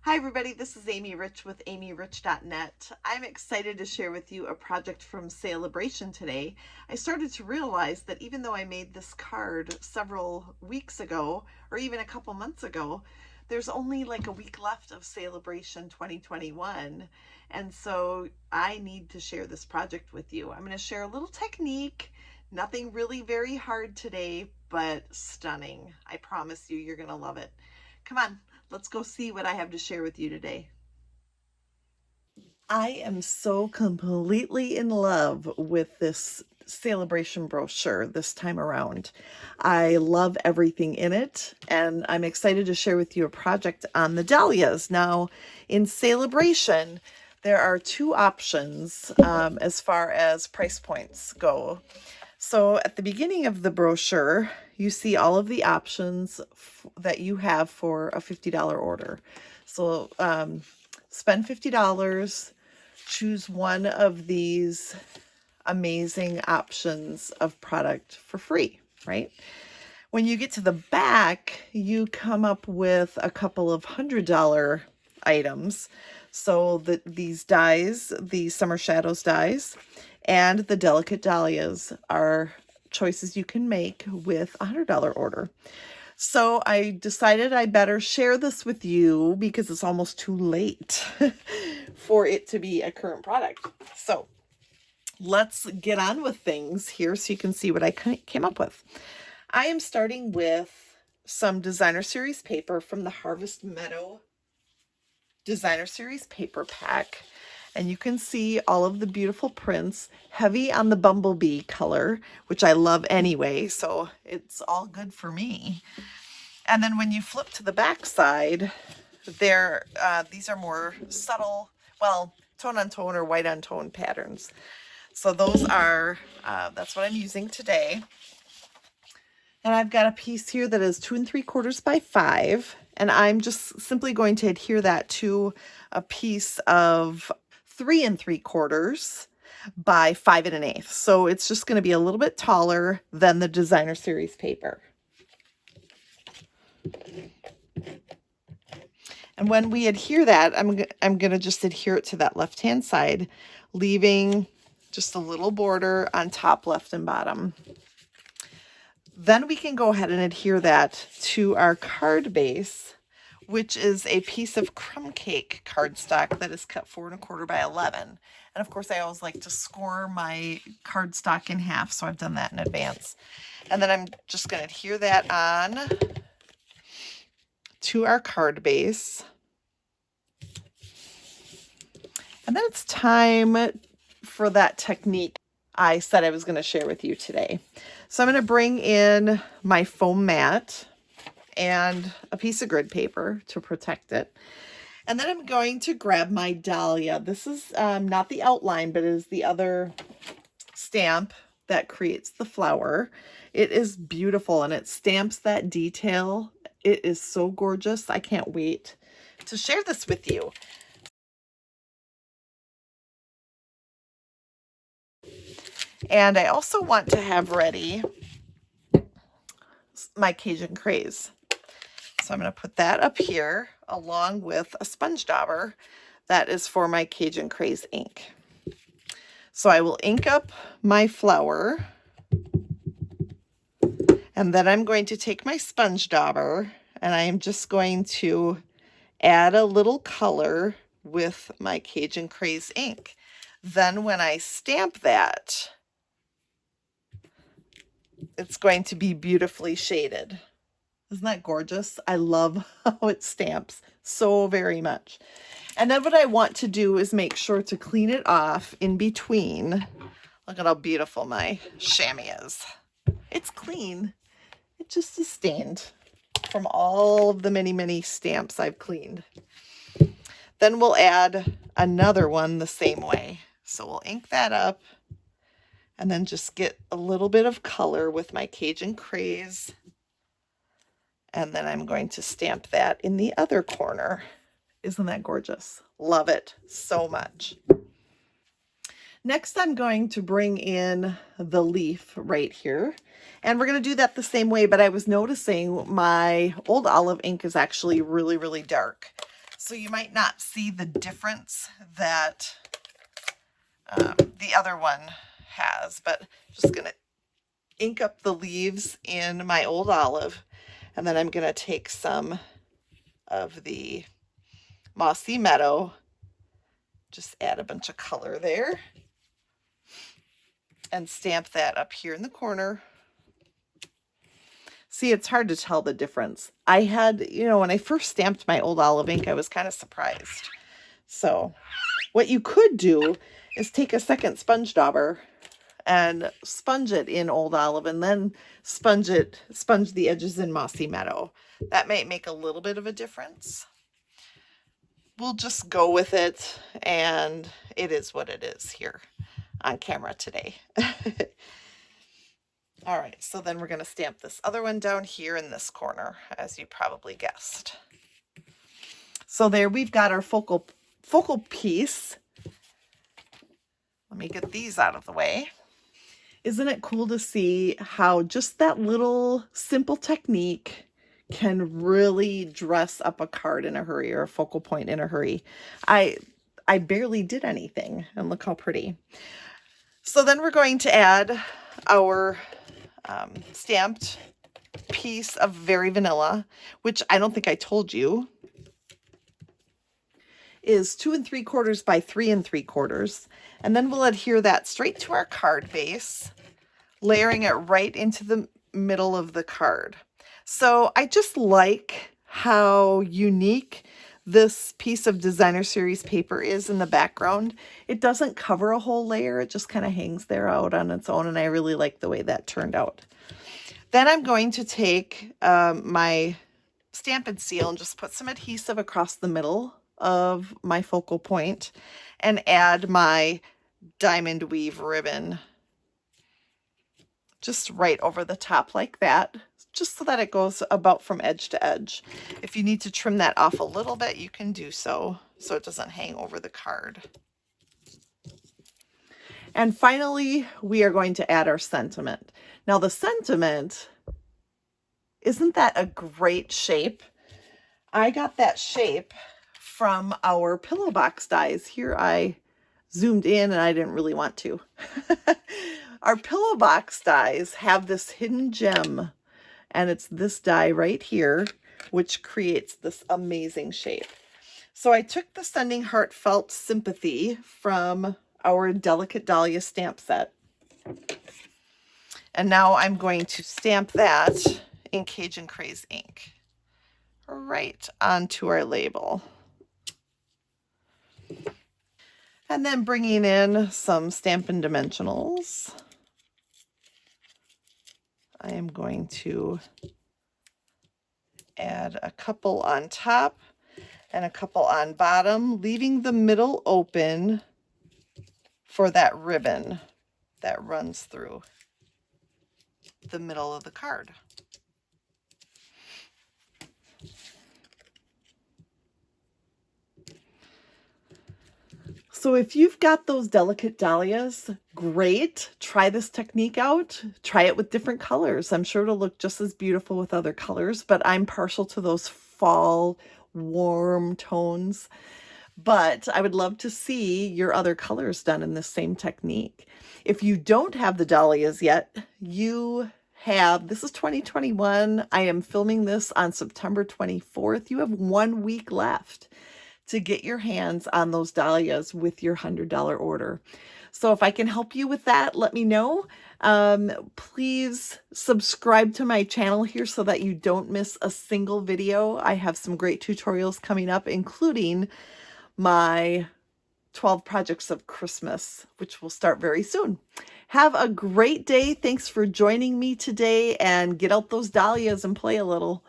Hi everybody, this is Amy Rich with amyrich.net. I'm excited to share with you a project from SALE-A-BRATION today. I started to realize that even though I made this card several weeks ago, or even a couple months ago, there's only like a week left of SALE-A-BRATION 2021. And so I need to share this project with you. I'm going to share a little technique, nothing really very hard today, but stunning. I promise you, you're going to love it. Come on, let's go see what I have to share with you today. I am so completely in love with this SALE-A-BRATION brochure this time around. I love everything in it, and I'm excited to share with you a project on the dahlias. Now, in SALE-A-BRATION, there are two options as far as price points go. So at the beginning of the brochure, you see all of the options that you have for a $50 order. So spend $50, choose one of these amazing options of product for free, right? When you get to the back, you come up with a couple of $100 items. So these dies, the Summer Shadows dies, and the Delicate Dahlias are choices you can make with a $100 order. So I decided I better share this with you because it's almost too late for it to be a current product. So let's get on with things here so you can see what I came up with. I am starting with some Designer Series paper from the Harvest Meadow Designer Series paper pack. And you can see all of the beautiful prints, heavy on the bumblebee color, which I love anyway, so it's all good for me. And then when you flip to the back side, these are more subtle, well, tone on tone or white on tone patterns. So those are, that's what I'm using today. And I've got a piece here that is 2 3/4 by 5, and I'm just simply going to adhere that to a piece of 3 3/4 by 5 1/8. So it's just going to be a little bit taller than the Designer Series paper. And when we adhere that, I'm going to just adhere it to that left-hand side, leaving just a little border on top, left, and bottom. Then we can go ahead and adhere that to our card base, which is a piece of crumb cake cardstock that is cut 4 1/4 by 11. And of course, I always like to score my cardstock in half, so I've done that in advance. And then I'm just going to adhere that on to our card base. And then it's time for that technique I said I was going to share with you today. So I'm going to bring in my foam mat and a piece of grid paper to protect it. And then I'm going to grab my dahlia. This is not the outline, but it is the other stamp that creates the flower. It is beautiful and it stamps that detail. It is so gorgeous. I can't wait to share this with you. And I also want to have ready my Cajun CRAZE. So I'm going to put that up here along with a sponge dauber that is for my Cajun CRAZE ink. So I will ink up my flower, and then I'm going to take my sponge dauber and I am just going to add a little color with my Cajun CRAZE ink. Then when I stamp that, it's going to be beautifully shaded. Isn't that gorgeous? I love how it stamps so very much. And then what I want to do is make sure to clean it off in between. Look at how beautiful my chamois is. It's clean. It just is stained from all of the many, many stamps I've cleaned. Then we'll add another one the same way. So we'll ink that up and then just get a little bit of color with my Cajun CRAZE. And then I'm going to stamp that in the other corner. Isn't that gorgeous? Love it so much. Next, I'm going to bring in the leaf right here. And we're going to do that the same way, but I was noticing my old olive ink is actually really, really dark. So you might not see the difference that the other one has, but I'm just going to ink up the leaves in my old olive, and then I'm going to take some of the Mossy Meadow, just add a bunch of color there, and stamp that up here in the corner. See, it's hard to tell the difference. I had, you know, when I first stamped my old olive ink, I was kind of surprised. So what you could do is take a second sponge dauber and sponge it in old olive, and then sponge the edges in Mossy Meadow. That might make a little bit of a difference. We'll just go with it, and it is what it is here on camera today. All right, so then we're going to stamp this other one down here in this corner, as you probably guessed. So there we've got our focal piece. Let me get these out of the way. Isn't it cool to see how just that little simple technique can really dress up a card in a hurry, or a focal point in a hurry? I barely did anything, and look how pretty. So then we're going to add our stamped piece of Very Vanilla, which I don't think I told you is 2 3/4 by 3 3/4, and then we'll adhere that straight to our card base, layering it right into the middle of the card. So I just like how unique this piece of Designer Series paper is in the background. It doesn't cover a whole layer, it just kind of hangs there out on its own, and I really like the way that turned out. Then I'm going to take my Stampin' Seal and just put some adhesive across the middle of my focal point and add my diamond weave ribbon just right over the top like that, just so that it goes about from edge to edge. If you need to trim that off a little bit, you can do so it doesn't hang over the card. And finally, we are going to add our sentiment. Now the sentiment, isn't that a great shape? I got that shape from our pillow box dies. Here I zoomed in and I didn't really want to. Our pillow box dies have this hidden gem, and it's this die right here, which creates this amazing shape. So I took the Sending Heartfelt Sympathy from our Delicate Dahlia stamp set, and now I'm going to stamp that in CAJUN CRAZE ink right onto our label. And then bringing in some Stampin' Dimensionals, I am going to add a couple on top and a couple on bottom, leaving the middle open for that ribbon that runs through the middle of the card. So if you've got those delicate dahlias, great. Try this technique out. Try it with different colors. I'm sure it'll look just as beautiful with other colors, but I'm partial to those fall warm tones. But I would love to see your other colors done in this same technique. If you don't have the dahlias yet, you have, this is 2021. I am filming this on September 24th. You have 1 week left to get your hands on those dahlias with your $100 order. So if I can help you with that, let me know. Please subscribe to my channel here so that you don't miss a single video. I have some great tutorials coming up, including my 12 projects of Christmas, which will start very soon. Have a great day. Thanks for joining me today, and get out those dahlias and play a little.